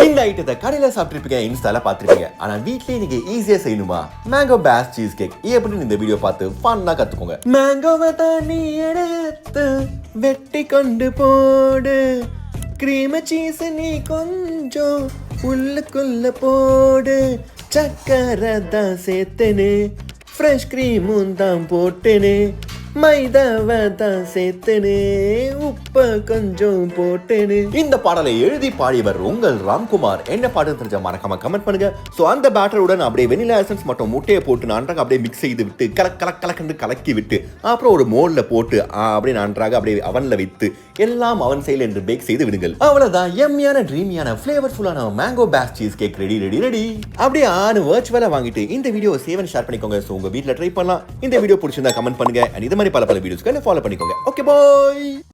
இந்த ஐட்டத்தை கடையில சாப்பிட்டுருப்பீங்க, இன்ஸ்டால பாத்துருப்பீங்க. ஆனா வீட்லயே நீங்க ஈஸியா செய்யணுமா? மேங்கோ பேஸ் சீஸ் கேக் எப்படின்னு இந்த வீடியோ பார்த்து ஃபன்னா கத்துக்கோங்க. மேங்கோவை தண்ணி எடுத்து வெட்டி கொண்டு போடு, கிரீம் சீஸ் நீ கொஞ்சம் உள்ளுக்குள்ள போடு, சக்கரை தான் சேர்த்தனு, ஃப்ரெஷ் கிரீமும் தான் போட்டேனே, மைதாவை தான் சேர்த்தனே, உப்ப கொஞ்சம் போட்டேனே. இந்த பாடலை எழுதி பாடியவர் உங்கள் ராம்குமார். என்ன பாட்டு தெரிஞ்ச மறக்காம கமெண்ட் பண்ணுங்க. சோ அந்த பேட்டருடன் அப்படியே வெனிலா எசன்ஸ் மற்றும் முட்டையை போட்டு நன்றாக அப்படியே மிக்ஸ் செய்து விட்டு கலக்கண்டு கலக்கி விட்டு அப்புறம் ஒரு மோல்ல போட்டு அப்படியே நன்றாக அப்படியே அவன்ல வைத்து எல்லாம் அவன் செயல் என்று பேக் செய்து விடுங்கள். அவ்வளவுதான், எம்மியான ட்ரீமியான ஃபிளேவர்ஃபுல்லான mango base cheese cake ready. அப்படியே வர்ச்சுவலா வாங்கிட்டு இந்த வீடியோ சேவ் அண்ட் ஷேர் பண்ணிக்கோங்க. சோ உங்க வீட்ல ட்ரை பண்ணலாம். இந்த வீடியோ பிடிச்சிருந்தா கமெண்ட் பண்ணுங்க. இது மாதிரி பல வீடியோஸ்க்கு ஃபாலோ பண்ணிக்கோங்க. Okay bye.